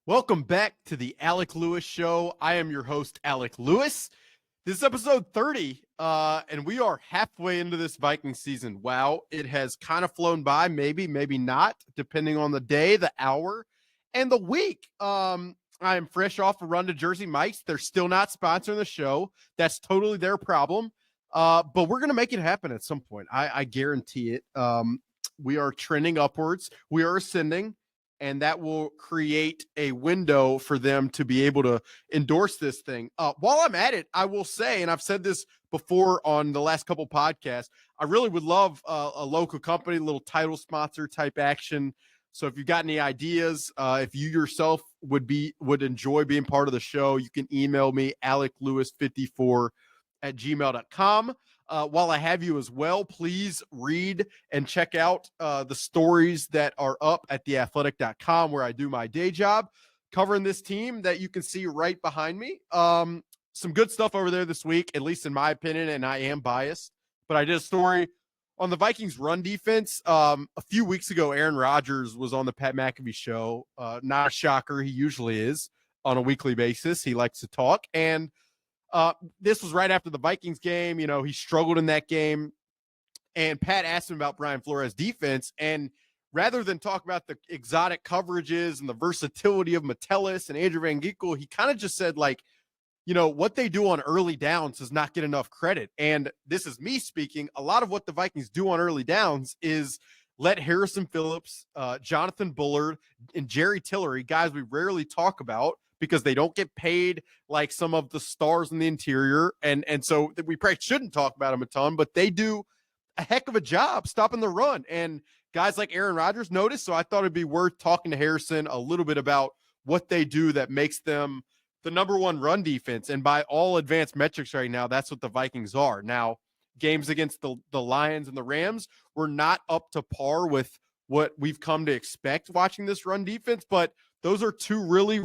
Welcome back to the Alec Lewis Show. I am your host, Alec Lewis. This is episode 30, and we are halfway into this Viking season. Wow, it has kind of flown by, maybe not, depending on the day, the hour, and the week. I am fresh off a run to Jersey Mike's. They're still not sponsoring the show. That's totally their problem, but we're going to make it happen at some point. I guarantee it. We are trending upwards. We are ascending. And that will create a window for them to be able to endorse this thing. While I'm at it, I will say, and I've said this before on the last couple podcasts, I really would love a local company, a little title sponsor type action. So if you've got any ideas, if you yourself would enjoy being part of the show, you can email me, aleclewis54@gmail.com. While I have you as well, please read and check out the stories that are up at theathletic.com where I do my day job covering this team that you can see right behind me. Some good stuff over there this week, at least in my opinion, and I am biased. But I did a story on the Vikings run defense. A few weeks ago, Aaron Rodgers was on the Pat McAfee show. Not a shocker. He usually is on a weekly basis. He likes to talk. And this was right after the Vikings game. You know, he struggled in that game. And Pat asked him about Brian Flores' defense. And rather than talk about the exotic coverages and the versatility of Metellus and Andrew Van Ginkel, he kind of just said, like, you know, what they do on early downs does not get enough credit. And this is me speaking. A lot of what the Vikings do on early downs is let Harrison Phillips, Jonathan Bullard, and Jerry Tillery, guys we rarely talk about, because they don't get paid like some of the stars in the interior. And so we probably shouldn't talk about them a ton, but they do a heck of a job stopping the run. And guys like Aaron Rodgers noticed, so I thought it'd be worth talking to Harrison a little bit about what they do that makes them the number one run defense. And by all advanced metrics right now, that's what the Vikings are. Now, games against the Lions and the Rams were not up to par with what we've come to expect watching this run defense, but those are two really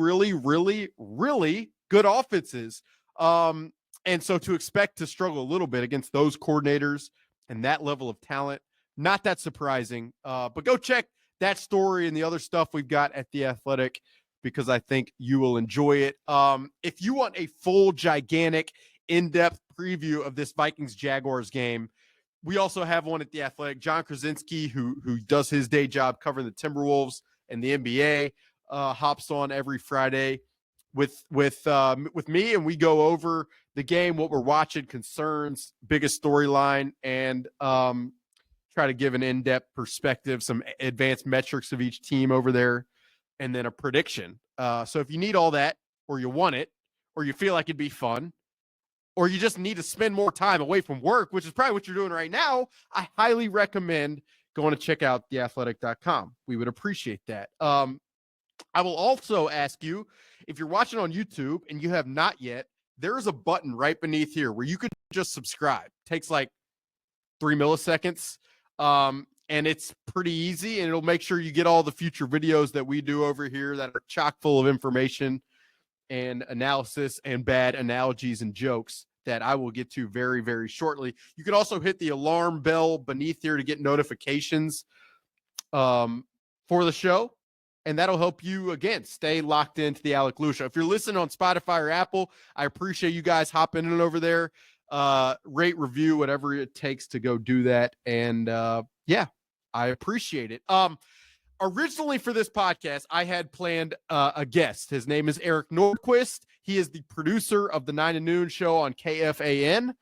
good offenses. And so to expect to struggle a little bit against those coordinators and that level of talent, not that surprising. But go check that story and the other stuff we've got at The Athletic, because I think you will enjoy it. If you want a full, gigantic, in-depth preview of this Vikings-Jaguars game, we also have one at The Athletic. John Krasinski, who does his day job covering the Timberwolves and the NBA, hops on every Friday with me, and we go over the game, what we're watching, concerns, biggest storyline, and try to give an in-depth perspective, some advanced metrics of each team over there, and then a prediction. So if you need all that, or you want it, or you feel like it'd be fun, or you just need to spend more time away from work, which is probably what you're doing right now, I highly recommend going to check out theathletic.com. We would appreciate that. I will also ask you, if you're watching on YouTube and you have not yet, there is a button right beneath here where you could just subscribe. It takes like 3 milliseconds, and it's pretty easy, and it'll make sure you get all the future videos that we do over here that are chock full of information and analysis and bad analogies and jokes that I will get to very, very shortly. You can also hit the alarm bell beneath here to get notifications for the show. And that'll help you, again, stay locked into the Alec Lewis Show. If you're listening on Spotify or Apple, I appreciate you guys hopping in over there. Rate, review, whatever it takes to go do that. And yeah, I appreciate it. Originally for this podcast, I had planned a guest. His name is Eric Nordquist. He is the producer of the 9 to Noon show on KFAN.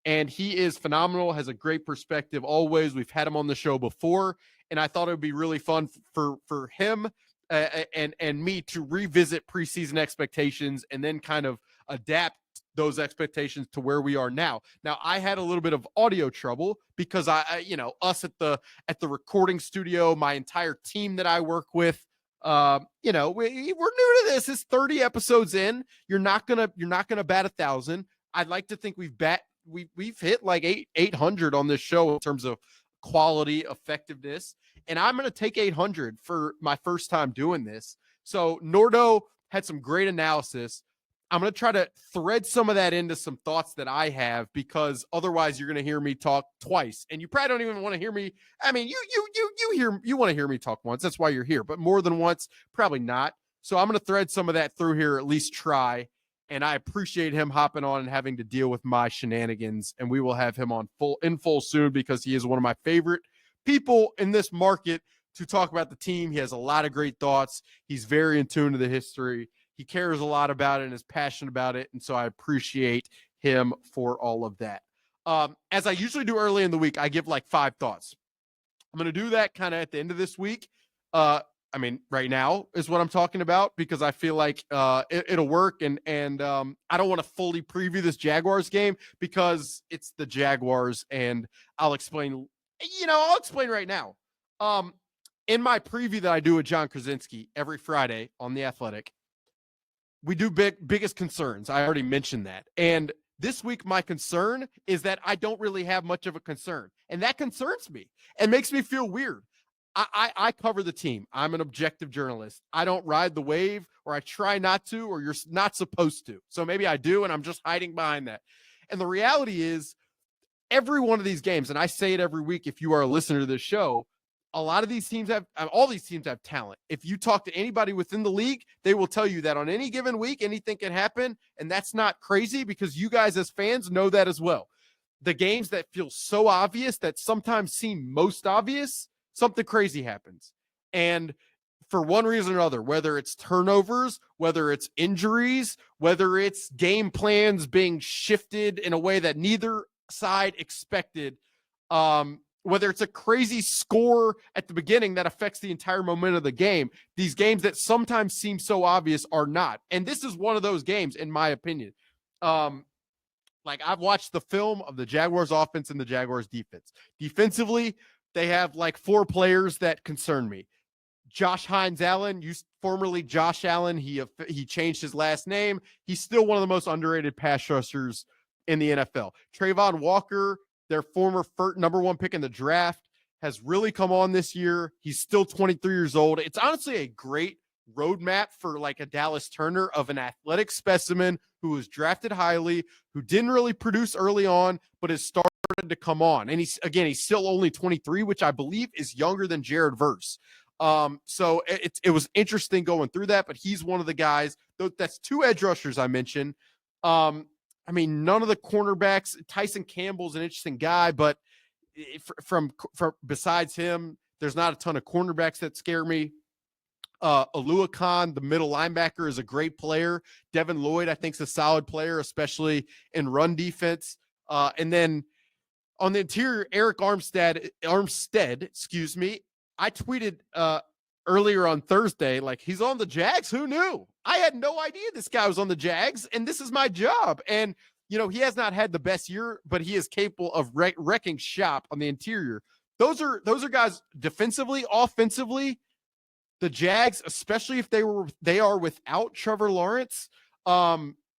And he is phenomenal, has a great perspective always. We've had him on the show before, and I thought it would be really fun for him and me to revisit preseason expectations and then kind of adapt those expectations to where we are now. Now, I had a little bit of audio trouble because us at the recording studio, my entire team that I work with, we're new to this. It's 30 episodes in. You're not gonna bat 1,000. I'd like to think we've hit like 800 on this show in terms of quality, effectiveness, and I'm going to take 800 for my first time doing this. So Nordo had some great analysis. I'm going to try to thread some of that into some thoughts that I have, because otherwise you're going to hear me talk twice, and you probably don't even want to hear me. I mean, you want to hear me talk once. That's why you're here, but more than once, probably not. So I'm going to thread some of that through here, at least try. And I appreciate him hopping on and having to deal with my shenanigans. And we will have him on in full soon because he is one of my favorite people in this market to talk about the team. He has a lot of great thoughts. He's very in tune to the history. He cares a lot about it and is passionate about it. And so I appreciate him for all of that. As I usually do early in the week, I give like 5 thoughts. I'm going to do that kind of at the end of this week. Right now is what I'm talking about because I feel like it'll work. And I don't want to fully preview this Jaguars game because it's the Jaguars. And I'll explain right now. In my preview that I do with John Krasinski every Friday on The Athletic, we do biggest concerns. I already mentioned that. And this week, my concern is that I don't really have much of a concern. And that concerns me and makes me feel weird. I cover the team. I'm an objective journalist. I don't ride the wave, or I try not to, or you're not supposed to. So maybe I do, and I'm just hiding behind that. And the reality is, every one of these games, and I say it every week if you are a listener to this show, all these teams have talent. If you talk to anybody within the league, they will tell you that on any given week, anything can happen. And that's not crazy because you guys as fans know that as well. The games that feel so obvious that sometimes seem most obvious, something crazy happens. And for one reason or another, whether it's turnovers, whether it's injuries, whether it's game plans being shifted in a way that neither side expected, whether it's a crazy score at the beginning that affects the entire momentum of the game, these games that sometimes seem so obvious are not. And this is one of those games, in my opinion. I've watched the film of the Jaguars offense and the Jaguars defense. Defensively, they have like 4 players that concern me. Josh Hines-Allen, formerly Josh Allen, he changed his last name. He's still one of the most underrated pass rushers in the NFL. Trayvon Walker, their former number 1 pick in the draft, has really come on this year. He's still 23 years old. It's honestly a great roadmap for like a Dallas Turner of an athletic specimen who was drafted highly, who didn't really produce early on, but has started to come on. And he's still only 23, which I believe is younger than Jared Verse. So it was interesting going through that, but he's one of the guys. That's 2 edge rushers I mentioned. None of the cornerbacks. Tyson Campbell's an interesting guy, but from besides him, there's not a ton of cornerbacks that scare me. Alua Khan, the middle linebacker, is a great player. Devin Lloyd, I think, is a solid player, especially in run defense. And then on the interior, Eric Armstead, I tweeted earlier on Thursday, like, he's on the Jags. Who knew? I had no idea this guy was on the Jags, and this is my job. And, he has not had the best year, but he is capable of wrecking shop on the interior. Those are guys defensively, offensively. The Jags, especially if they are without Trevor Lawrence, there's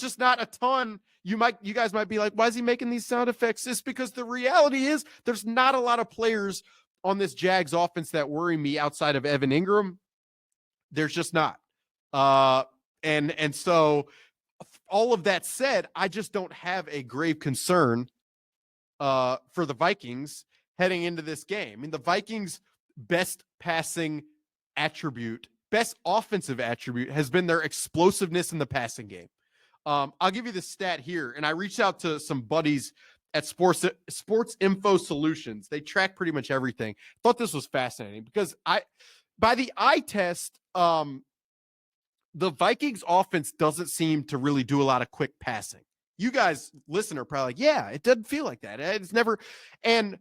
just not a ton. You guys might be like, why is he making these sound effects? It's because the reality is there's not a lot of players on this Jags offense that worry me outside of Evan Ingram. There's just not. And so all of that said, I just don't have a grave concern for the Vikings heading into this game. I mean, the Vikings' best passing attribute, best offensive attribute has been their explosiveness in the passing game. I'll give you the stat here, and I reached out to some buddies at Sports Info Solutions. They track pretty much everything. Thought this was fascinating because by the eye test, the Vikings offense doesn't seem to really do a lot of quick passing. You guys, listener, are probably like, yeah, it doesn't feel like that. It's never, and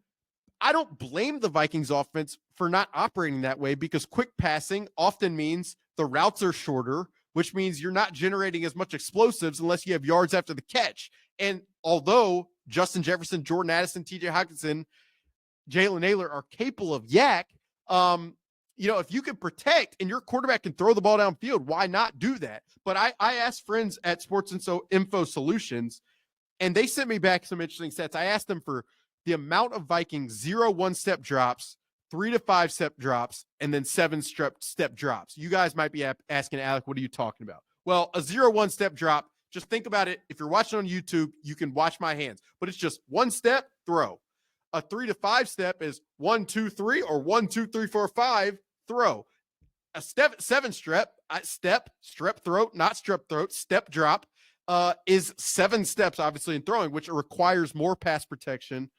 I don't blame the Vikings offense for not operating that way because quick passing often means the routes are shorter, which means you're not generating as much explosives unless you have yards after the catch. And although Justin Jefferson, Jordan Addison, TJ Hockenson, Jalen Naylor are capable of yak, if you can protect and your quarterback can throw the ball downfield, why not do that? But I asked friends at Sports Info Solutions, and they sent me back some interesting stats. I asked them for the amount of Vikings 0 1-step drops, 3 to 5 step drops, and then 7 step drops. You guys might be asking, Alec, what are you talking about? Well, a 0 1-step drop, just think about it. If you're watching on YouTube, you can watch my hands, but it's just 1 step, throw. A 3 to 5 step is 1, 2, 3, or 1, 2, 3, 4, 5, throw. a seven strep, strep throat, not strep throat, step drop is 7 steps, obviously, in throwing, which requires more pass protection,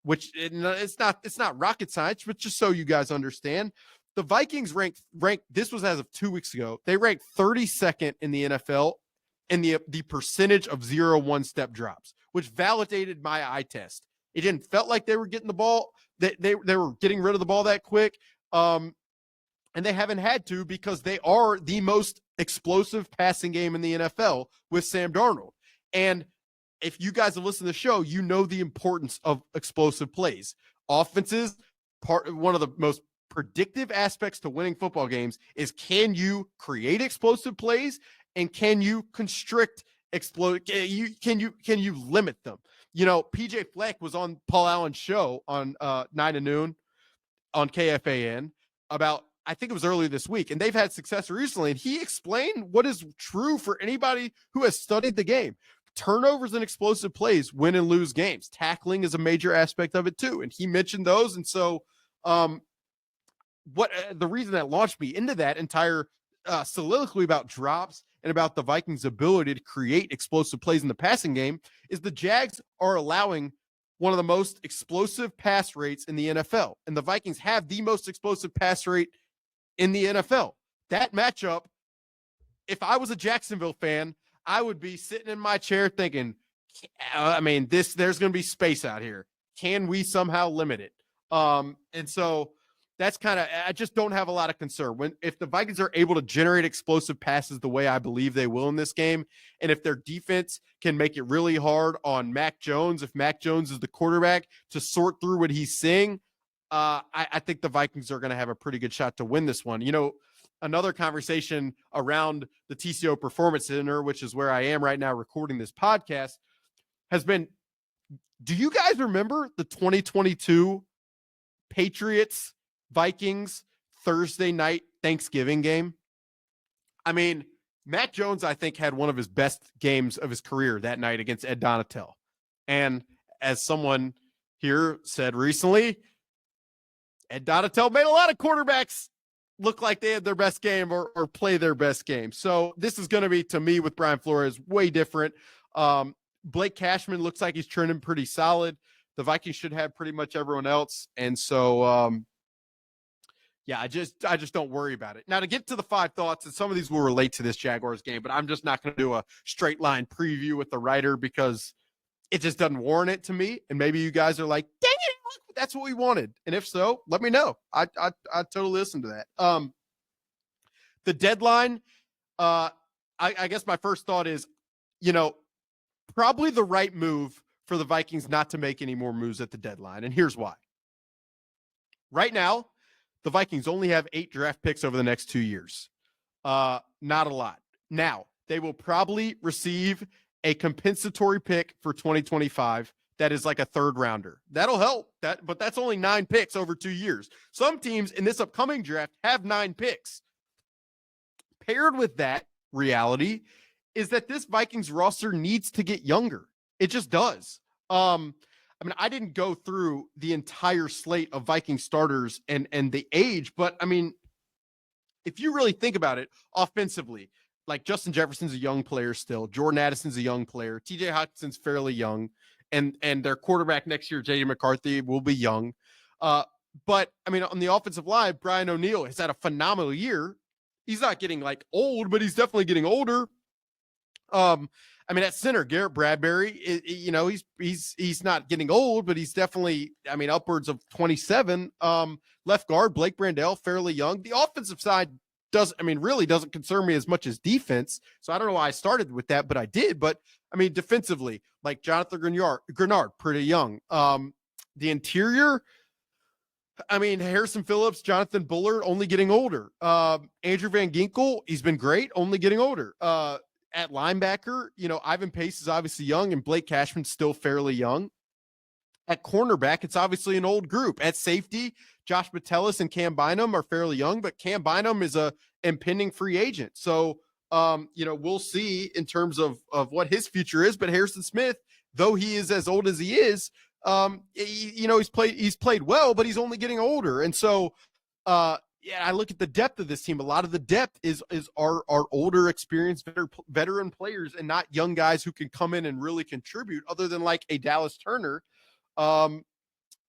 which it's not rocket science, but just so you guys understand. The Vikings ranked, this was as of 2 weeks ago. They ranked 32nd in the NFL in the percentage of 0-1 step drops, which validated my eye test. It didn't felt like they were getting the ball. They were getting rid of the ball that quick. And they haven't had to because they are the most explosive passing game in the NFL with Sam Darnold. And if you guys have listened to the show, you know the importance of explosive plays. Offenses, one of the most predictive aspects to winning football games is, can you create explosive plays and can you constrict can you limit them? You know, PJ Fleck was on Paul Allen's show on 9 to noon on KFAN about, I think it was earlier this week, and they've had success recently. And he explained what is true for anybody who has studied the game. Turnovers and explosive plays win and lose games. Tackling is a major aspect of it too. And he mentioned those. And so the reason that launched me into that entire soliloquy about drops and about the Vikings' ability to create explosive plays in the passing game is the Jags are allowing one of the most explosive pass rates in the NFL. And the Vikings have the most explosive pass rate in the NFL. That matchup, if I was a Jacksonville fan, I would be sitting in my chair thinking, there's going to be space out here. Can we somehow limit it? And so that's I just don't have a lot of concern. If the Vikings are able to generate explosive passes the way I believe they will in this game, and if their defense can make it really hard on Mac Jones, if Mac Jones is the quarterback to sort through what he's seeing, I think the Vikings are going to have a pretty good shot to win this one. You know, another conversation around the TCO Performance Center, which is where I am right now recording this podcast, has been, do you guys remember the 2022 Patriots Vikings Thursday night Thanksgiving game? I mean, Matt Jones, I think, had one of his best games of his career that night against Ed Donatel. And as someone here said recently, Ed Donatel made a lot of quarterbacks look like they had their best game or play their best game. So this is going to be, to me, with Brian Flores, way different. Blake Cashman looks like he's turning pretty solid. The Vikings should have pretty much everyone else. And so, yeah, I just don't worry about it. Now, to get to the 5 thoughts, and some of these will relate to this Jaguars game, but I'm just not going to do a straight line preview with the writer because it just doesn't warrant it to me. And maybe you guys are like, dang it, that's what we wanted. And if so, let me know. I totally listen to that. The deadline, I guess my first thought is, you know, probably the right move for the Vikings not to make any more moves at the deadline. And here's why. Right now, the Vikings only have 8 draft picks over the next 2 years. Not a lot. Now, they will probably receive a compensatory pick for 2025 that is like a 3rd rounder. That'll help. But that's only 9 picks over 2 years. Some teams in this upcoming draft have 9 picks. Paired with that reality is that this Vikings roster needs to get younger. It just does. I mean, I didn't go through the entire slate of Viking starters and the age, but I mean, if you really think about it offensively, like Justin Jefferson's a young player still. Jordan Addison's a young player. TJ Hawkinson's fairly young. And their quarterback next year, J.D. McCarthy, will be young. But, I mean, on the offensive line, Brian O'Neill has had a phenomenal year. He's not getting, like, old, but he's definitely getting older. I mean, at center, Garrett Bradbury, you know, he's not getting old, but he's definitely, I mean, upwards of 27. Left guard, Blake Brandell, fairly young. The offensive side really doesn't concern me as much as defense. So I don't know why I started with that, but I did. But I mean, defensively, like Jonathan Grenard, pretty young. The interior, I mean, Harrison Phillips, Jonathan Bullard, only getting older. Andrew Van Ginkel, he's been great, only getting older. At linebacker, you know, Ivan Pace is obviously young and Blake Cashman's still fairly young. At cornerback, it's obviously an old group. At safety, Josh Metellus and Cam Bynum are fairly young, but Cam Bynum is a impending free agent. So, you know, we'll see in terms of what his future is. But Harrison Smith, though he is as old as he is, you know, he's played well, but he's only getting older. And so, yeah, I look at the depth of this team. A lot of the depth is our older, experienced veteran players, and not young guys who can come in and really contribute. Other than like a Dallas Turner, um,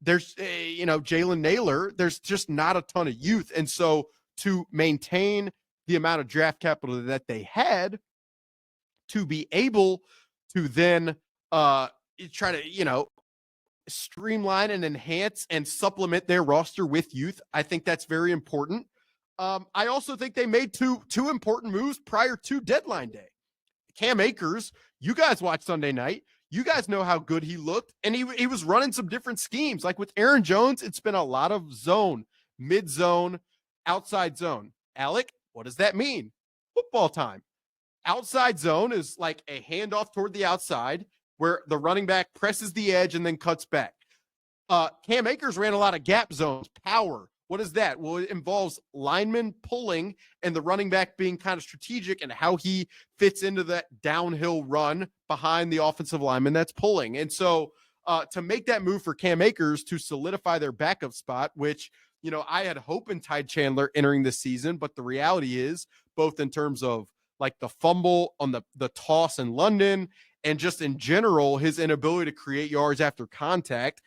there's Jalen Naylor. There's just not a ton of youth, and so to maintain the amount of draft capital that they had, to be able to then try to streamline and enhance and supplement their roster with youth. I think that's very important. I also think they made two important moves prior to deadline day. Cam Akers, you guys watched Sunday night. You guys know how good he looked, and he was running some different schemes. Like with Aaron Jones, it's been a lot of zone, mid zone, outside zone. Alec, what does that mean? Football time. Outside zone is like a handoff toward the outside where the running back presses the edge and then cuts back. Cam Akers ran a lot of gap zones, power. What is that? Well, it involves linemen pulling and the running back being kind of strategic and how he fits into that downhill run behind the offensive lineman that's pulling. And so to make that move for Cam Akers to solidify their backup spot, which, I had hope in Ty Chandler entering this season, but the reality is both in terms of like the fumble on the toss in London and just in general, his inability to create yards after contact,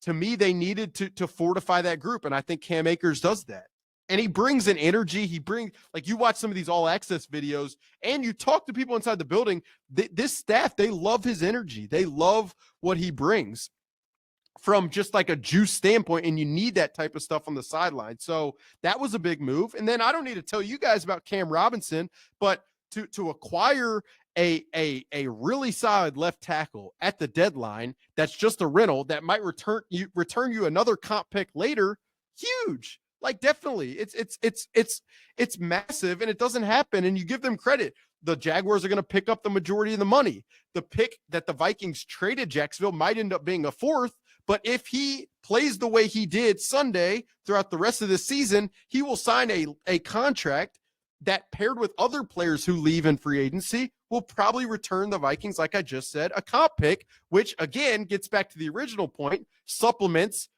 to me, they needed to fortify that group. And I think Cam Akers does that. And he brings an energy. He brings, like, you watch some of these all access videos and you talk to people inside the building. This staff, they love his energy. They love what he brings from just like a juice standpoint. And you need that type of stuff on the sideline. So that was a big move. And then I don't need to tell you guys about Cam Robinson, but to acquire a really solid left tackle at the deadline that's just a rental that might return you another comp pick later, huge. Like, definitely it's massive, and it doesn't happen, and you give them credit. The Jaguars are going to pick up the majority of the money. The pick that the Vikings traded Jacksonville might end up being a fourth, but if he plays the way he did Sunday throughout the rest of the season, he will sign a contract that, paired with other players who leave in free agency, will probably return the Vikings, like I just said, a comp pick, which again gets back to the original point, supplements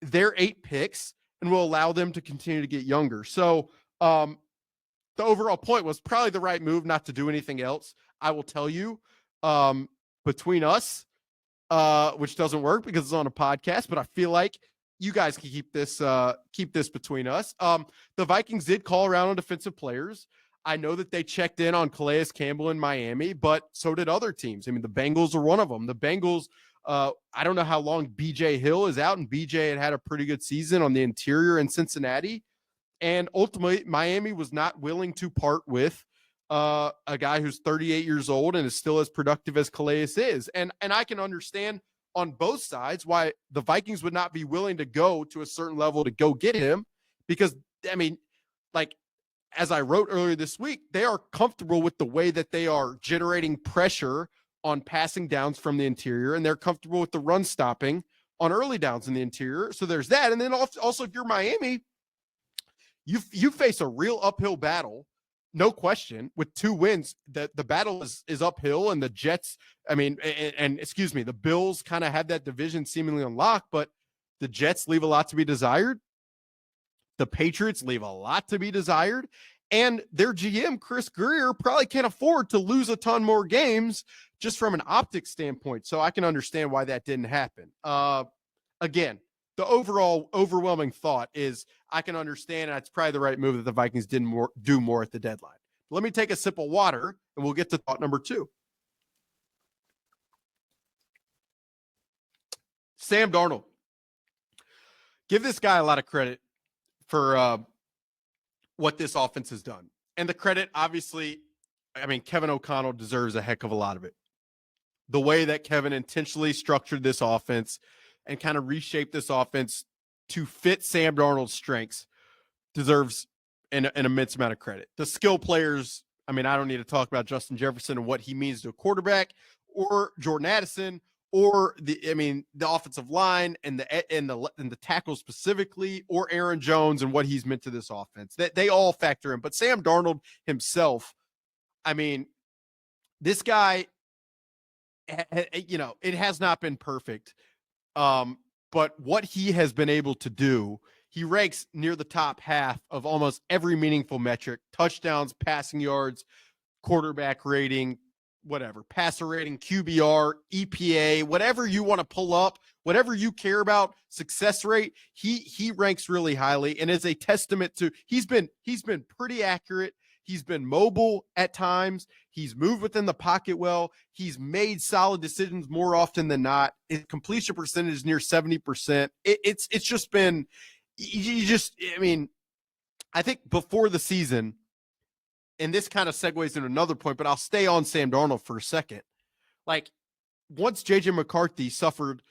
their 8 picks and will allow them to continue to get younger. So the overall point was probably the right move not to do anything else. I will tell you, between us, which doesn't work because it's on a podcast, but I feel like you guys can keep this between us. The Vikings did call around on defensive players. I know that they checked in on Calais Campbell in Miami, but so did other teams. I mean, the Bengals are one of them. The Bengals, I don't know how long BJ Hill is out, and BJ had a pretty good season on the interior in Cincinnati. And ultimately, Miami was not willing to part with a guy who's 38 years old and is still as productive as Calais is. And I can understand on both sides why the Vikings would not be willing to go to a certain level to go get him, because, I mean, like, as I wrote earlier this week, they are comfortable with the way that they are generating pressure on passing downs from the interior, and they're comfortable with the run stopping on early downs in the interior. So there's that. And then also, if you're Miami, you face a real uphill battle, no question. With 2 wins, the battle is uphill, and the Jets, the Bills kind of have that division seemingly unlocked, but the Jets leave a lot to be desired. The Patriots leave a lot to be desired, and their GM, Chris Greer, probably can't afford to lose a ton more games just from an optics standpoint. So I can understand why that didn't happen. Again, the overall overwhelming thought is I can understand, and it's probably the right move that the Vikings didn't do more at the deadline. Let me take a sip of water, and we'll get to thought number 2. Sam Darnold. Give this guy a lot of credit for what this offense has done. And the credit, obviously, Kevin O'Connell deserves a heck of a lot of it. The way that Kevin intentionally structured this offense and kind of reshaped this offense to fit Sam Darnold's strengths deserves an immense amount of credit. The skill players, I don't need to talk about Justin Jefferson and what he means to a quarterback, or Jordan Addison, or the offensive line and the tackles specifically, or Aaron Jones and what he's meant to this offense. That they all factor in. But Sam Darnold himself, this guy, it has not been perfect. But what he has been able to do he ranks near the top half of almost every meaningful metric: touchdowns, passing yards, quarterback rating, whatever, passer rating, QBR, EPA, whatever you want to pull up, whatever you care about, success rate, he ranks really highly, and is a testament to he's been pretty accurate. He's been mobile at times. He's moved within the pocket well. He's made solid decisions more often than not. His completion percentage is near 70%. It's just been, I mean, I think before the season, and this kind of segues into another point, but I'll stay on Sam Darnold for a second. Like, once JJ McCarthy suffered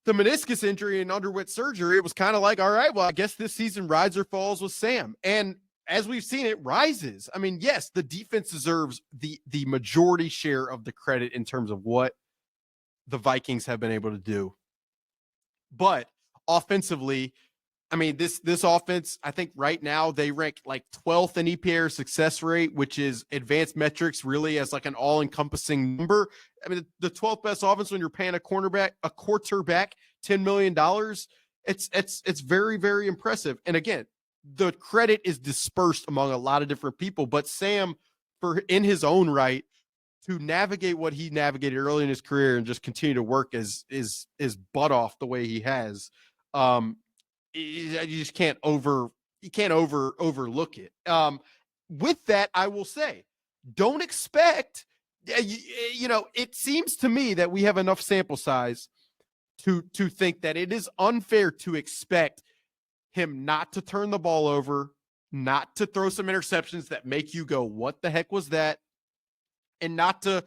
the meniscus injury and underwent surgery, it was kind of like, all right, well, I guess this season rides or falls with Sam. And as we've seen, it rises. I mean, yes, the defense deserves the majority share of the credit in terms of what the Vikings have been able to do. But offensively, I mean, this offense, I think right now they rank like 12th in EPA success rate, which is advanced metrics really as like an all-encompassing number. I mean, the 12th best offense when you're paying a quarterback $10 million, it's very, very impressive. And again, the credit is dispersed among a lot of different people, but Sam, for in his own right, to navigate what he navigated early in his career and just continue to work his butt off the way he has, you just can't overlook it. With that, I will say, don't expect, it seems to me that we have enough sample size to think that it is unfair to expect him not to turn the ball over, not to throw some interceptions that make you go, what the heck was that? And not to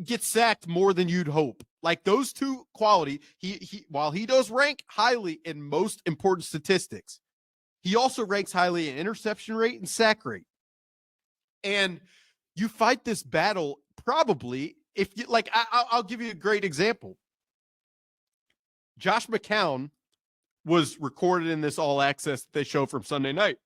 get sacked more than you'd hope. Like, those two quality, he while he does rank highly in most important statistics, he also ranks highly in interception rate and sack rate. And you fight this battle probably if you like. I'll give you a great example. Josh McCown was recorded in this all access they show from Sunday night.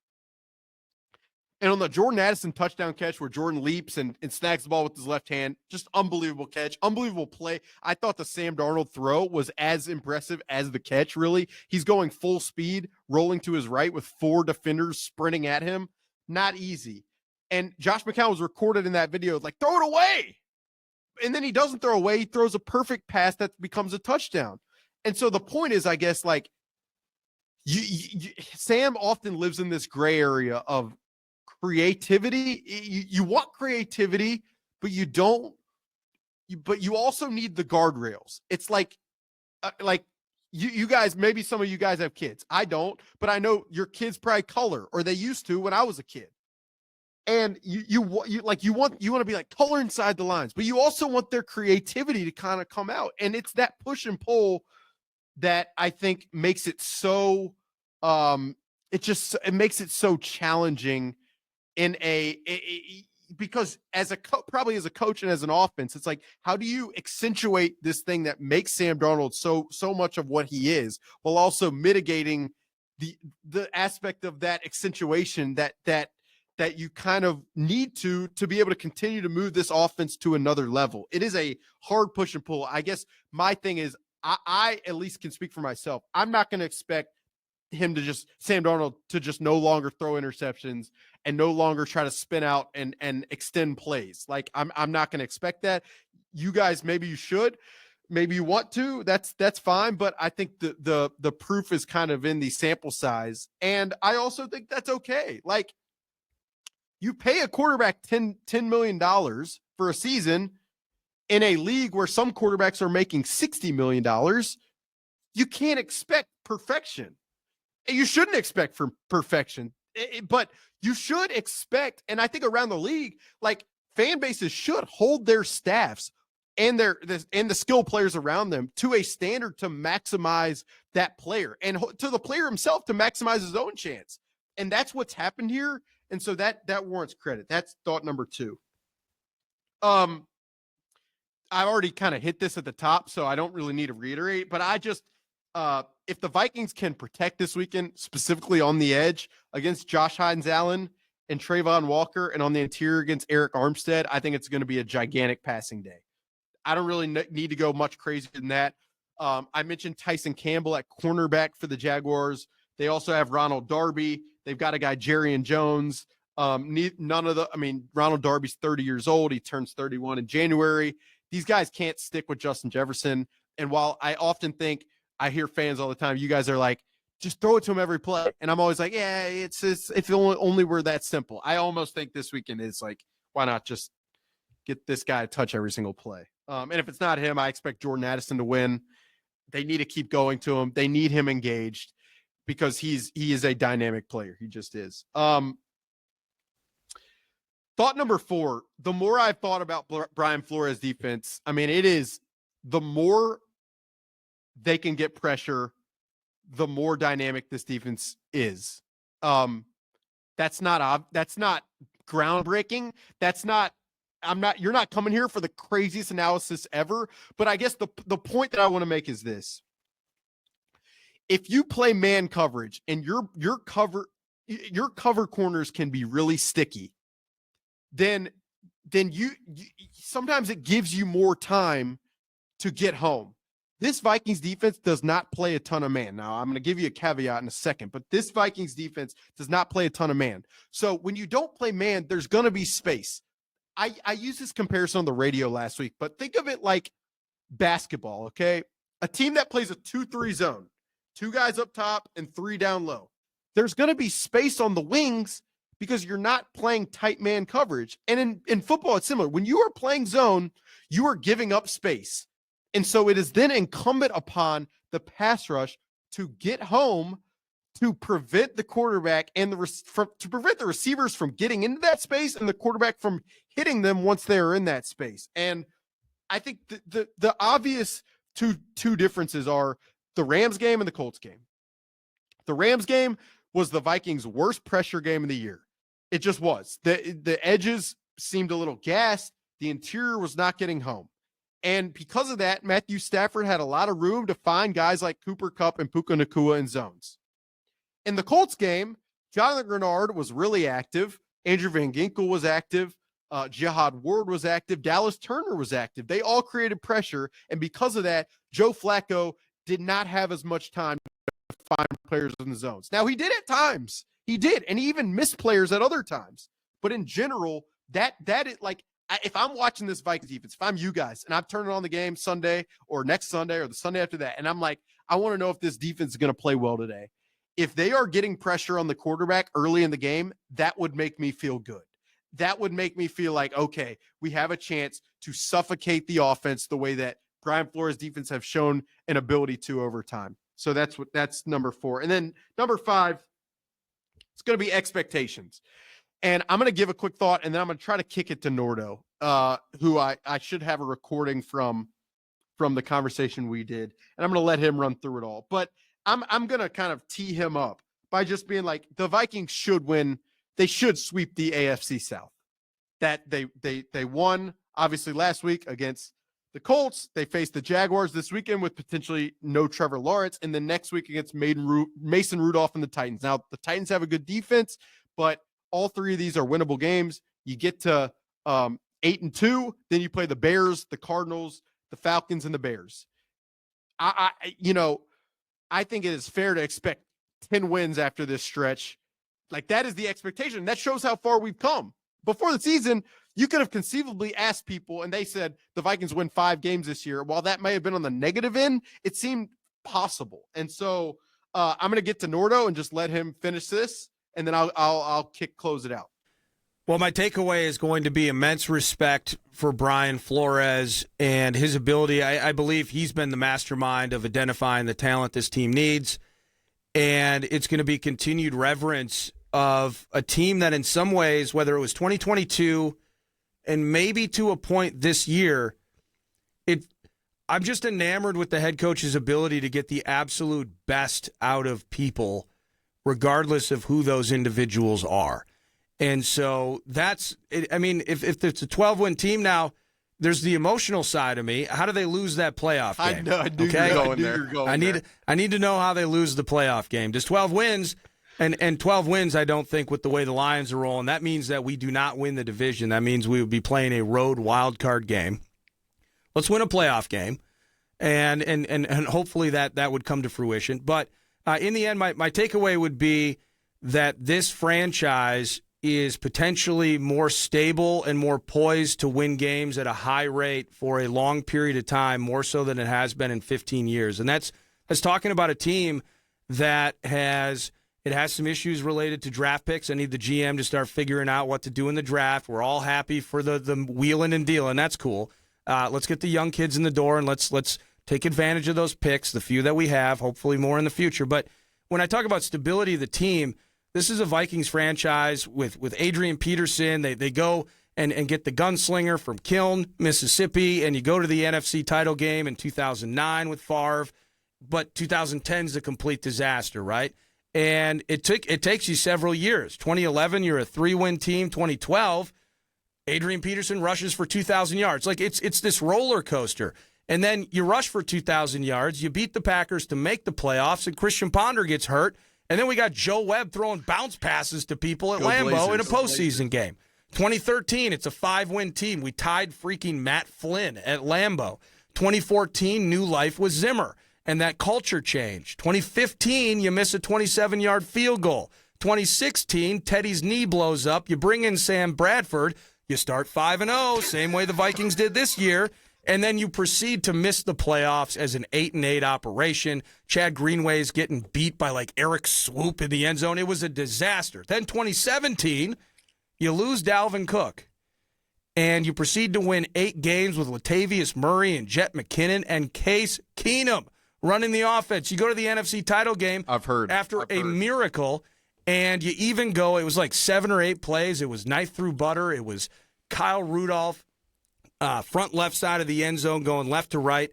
And on the Jordan Addison touchdown catch where Jordan leaps and snags the ball with his left hand, just unbelievable catch, unbelievable play. I thought the Sam Darnold throw was as impressive as the catch, really. He's going full speed, rolling to his right with 4 defenders sprinting at him. Not easy. And Josh McCown was recorded in that video like, throw it away. And then he doesn't throw away. He throws a perfect pass that becomes a touchdown. And so the point is, I guess, like, Sam often lives in this gray area of creativity. You want creativity, but you don't. But you also need the guardrails. It's like you guys. Maybe some of you guys have kids. I don't, but I know your kids probably color, or they used to when I was a kid. And you want to be like, color inside the lines, but you also want their creativity to kind of come out. And it's that push and pull that I think makes it so it makes it so challenging in because as probably as a coach and as an offense, it's like, how do you accentuate this thing that makes Sam Darnold so much of what he is, while also mitigating the aspect of that accentuation that you kind of need to be able to continue to move this offense to another level. It is a hard push and pull. I guess my thing is, I at least can speak for myself. I'm not going to expect Sam Darnold to just no longer throw interceptions and no longer try to spin out and extend plays. Like, I'm not going to expect that. You guys, maybe you should, maybe you want to, that's fine. But I think the proof is kind of in the sample size. And I also think that's okay. Like, you pay a quarterback $10 million for a season in a league where some quarterbacks are making $60 million. You can't expect perfection. You shouldn't expect for perfection, but you should expect, and I think around the league, like, fan bases should hold their staffs and the skill players around them to a standard to maximize that player, and to the player himself to maximize his own chance. And that's what's happened here. And so that warrants credit. That's thought number 2. I already kind of hit this at the top, so I don't really need to reiterate, but I just, if the Vikings can protect this weekend, specifically on the edge against Josh Hines-Allen and Trayvon Walker, and on the interior against Eric Armstead, I think it's going to be a gigantic passing day. I don't really need to go much crazier than that. I mentioned Tyson Campbell at cornerback for the Jaguars. They also have Ronald Darby. They've got a guy, Jerry Jones. Ronald Darby's 30 years old. He turns 31 in January. These guys can't stick with Justin Jefferson. And while I often think, I hear fans all the time, you guys are like, just throw it to him every play. And I'm always like, yeah, it's if only were that simple. I almost think this weekend is like, why not just get this guy to touch every single play? And if it's not him, I expect Jordan Addison to win. They need to keep going to him. They need him engaged because he is a dynamic player. He just is. Thought number 4, the more I've thought about Brian Flores' defense, I mean, it is the more they can get pressure, the more dynamic this defense is. That's not groundbreaking. You're not coming here for the craziest analysis ever, but I guess the point that I want to make is this. If you play man coverage and your cover corners can be really sticky, then you sometimes it gives you more time to get home. This Vikings defense does not play a ton of man. Now, I'm going to give you a caveat in a second, but this Vikings defense does not play a ton of man. So when you don't play man, there's going to be space. I used this comparison on the radio last week, but think of it like basketball, okay? A team that plays a 2-3 zone, 2 guys up top and 3 down low. There's going to be space on the wings because you're not playing tight man coverage. And in football, it's similar. When you are playing zone, you are giving up space. And so it is then incumbent upon the pass rush to get home to prevent the quarterback and to prevent the receivers from getting into that space and the quarterback from hitting them once they are in that space. And I think the obvious two differences are the Rams game and the Colts game. The Rams game was the Vikings' worst pressure game of the year. It just was. The edges seemed a little gassed. The interior was not getting home. And because of that, Matthew Stafford had a lot of room to find guys like Cooper Kupp and Puka Nacua in zones. In the Colts game, Jonathan Grenard was really active. Andrew Van Ginkel was active. Jihad Ward was active. Dallas Turner was active. They all created pressure. And because of that, Joe Flacco did not have as much time to find players in the zones. Now, he did at times. He did. And he even missed players at other times. But in general, that is like, if I'm watching this Vikings defense, if I'm you guys, and I'm turning on the game Sunday or next Sunday or the Sunday after that, and I'm like, I want to know if this defense is going to play well today. If they are getting pressure on the quarterback early in the game, that would make me feel good. That would make me feel like, okay, we have a chance to suffocate the offense the way that Brian Flores' defense have shown an ability to over time. So that's number 4. And then number 5, it's going to be expectations. And I'm going to give a quick thought, and then I'm going to try to kick it to Nordo, who I should have a recording from the conversation we did, and I'm going to let him run through it all. But I'm going to kind of tee him up by just being like, the Vikings should win. They should sweep the AFC South. That they won, obviously, last week against the Colts. They faced the Jaguars this weekend with potentially no Trevor Lawrence, and then next week against Mason Rudolph and the Titans. Now, the Titans have a good defense, but all 3 of these are winnable games. You get to 8-2, then you play the Bears, the Cardinals, the Falcons, and the Bears. I think it is fair to expect 10 wins after this stretch. Like, that is the expectation. That shows how far we've come. Before the season, you could have conceivably asked people, and they said the Vikings win 5 games this year. While that may have been on the negative end, it seemed possible. And so I'm going to get to Nordo and just let him finish this, and then I'll close it out. Well, my takeaway is going to be immense respect for Brian Flores and his ability. I believe he's been the mastermind of identifying the talent this team needs, and it's going to be continued reverence of a team that in some ways, whether it was 2022 and maybe to a point this year, I'm just enamored with the head coach's ability to get the absolute best out of people, regardless of who those individuals are. And so that's it. I mean, if it's a 12-win team now, there's the emotional side of me. How do they lose that playoff game? I knew you were going there. I need to know how they lose the playoff game. Does 12 wins, and 12 wins, I don't think, with the way the Lions are rolling, that means that we do not win the division. That means we would be playing a road wild card game. Let's win a playoff game, and hopefully that would come to fruition. But In the end, my takeaway would be that this franchise is potentially more stable and more poised to win games at a high rate for a long period of time, more so than it has been in 15 years. And that's talking about a team that has some issues related to draft picks. I need the GM to start figuring out what to do in the draft. We're all happy for the wheeling and dealing. That's cool. Let's get the young kids in the door, and let's take advantage of those picks, the few that we have, hopefully more in the future. But when I talk about stability of the team, this is a Vikings franchise with Adrian Peterson. They go and get the gunslinger from Kiln, Mississippi, and you go to the NFC title game in 2009 with Favre, but 2010 is a complete disaster, right? And it takes you several years. 2011, you're a 3-win team. 2012, Adrian Peterson rushes for 2,000 yards. Like it's this roller coaster. And then you rush for 2,000 yards. You beat the Packers to make the playoffs, and Christian Ponder gets hurt. And then we got Joe Webb throwing bounce passes to people at Lambeau in a postseason game. 2013, it's a 5-win team. We tied freaking Matt Flynn at Lambeau. 2014, new life with Zimmer, and that culture change. 2015, you miss a 27-yard field goal. 2016, Teddy's knee blows up. You bring in Sam Bradford. You start 5-0, same way the Vikings did this year. And then you proceed to miss the playoffs as an 8-8 operation. Chad Greenway's getting beat by like Eric Swoop in the end zone. It was a disaster. Then 2017, you lose Dalvin Cook. And you proceed to win 8 games with Latavius Murray and Jet McKinnon and Case Keenum running the offense. You go to the NFC title game after a miracle, and you even go, it was like 7 or 8 plays. It was knife through butter. It was Kyle Rudolph. Front left side of the end zone going left to right,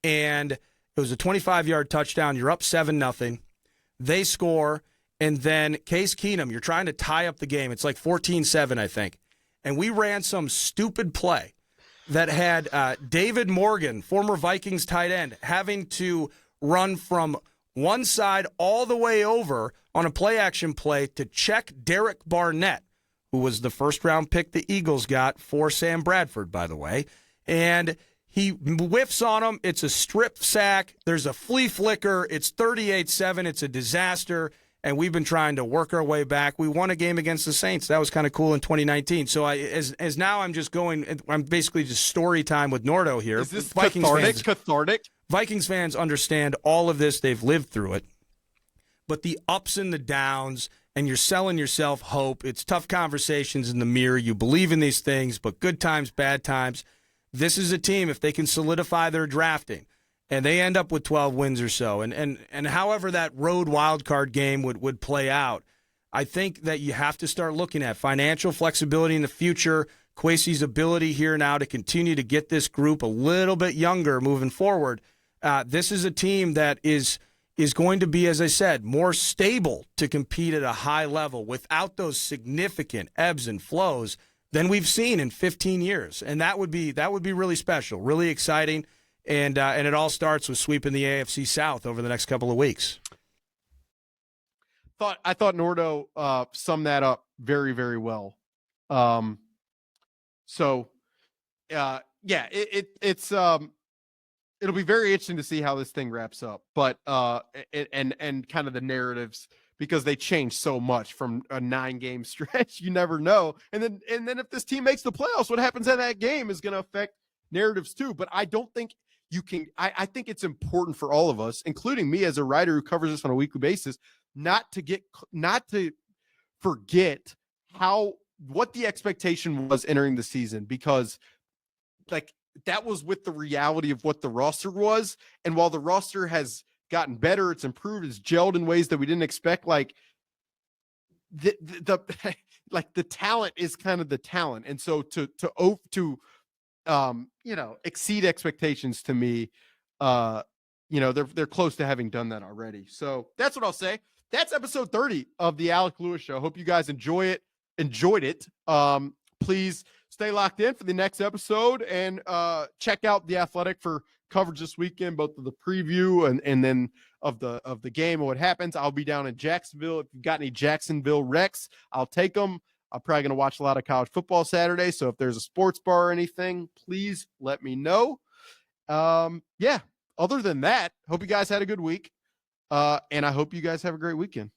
and it was a 25-yard touchdown. You're up 7-0. They score, and then Case Keenum, you're trying to tie up the game. It's like 14-7, I think. And we ran some stupid play that had David Morgan, former Vikings tight end, having to run from one side all the way over on a play-action play to check Derek Barnett, who was the first-round pick the Eagles got for Sam Bradford, by the way. And he whiffs on him. It's a strip sack. There's a flea flicker. It's 38-7. It's a disaster. And we've been trying to work our way back. We won a game against the Saints. That was kind of cool in 2019. So as now I'm just going, I'm basically just story time with Nordo here. Is this cathartic? Vikings fans understand all of this. They've lived through it. But the ups and the downs, and you're selling yourself hope. It's tough conversations in the mirror. You believe in these things, but good times, bad times. This is a team, if they can solidify their drafting, and they end up with 12 wins or so, and however that road wild card game would play out, I think that you have to start looking at financial flexibility in the future, Kwesi's ability here now to continue to get this group a little bit younger moving forward. This is a team that is going to be, as I said, more stable to compete at a high level without those significant ebbs and flows than we've seen in 15 years. And that would be really special, really exciting. And it all starts with sweeping the AFC South over the next couple of weeks. I thought Nordo summed that up very, very well. It'll be very interesting to see how this thing wraps up, but and kind of the narratives, because they change so much from a 9-game stretch. You never know. And then if this team makes the playoffs, what happens in that game is going to affect narratives too. But I don't think you can. I think it's important for all of us, including me as a writer who covers this on a weekly basis, not to forget what the expectation was entering the season, because like, that was with the reality of what the roster was. And while the roster has gotten better, it's improved, it's gelled in ways that we didn't expect. Like the talent is kind of the talent. And so to exceed expectations, to me, they're close to having done that already. So that's what I'll say. That's episode 30 of the Alec Lewis Show. Hope you guys enjoyed it. Please stay locked in for the next episode, and check out The Athletic for coverage this weekend, both of the preview and then of the game and what happens. I'll be down in Jacksonville. If you've got any Jacksonville Rex, I'll take them. I'm probably going to watch a lot of college football Saturday, so if there's a sports bar or anything, please let me know. Other than that, hope you guys had a good week. And I hope you guys have a great weekend.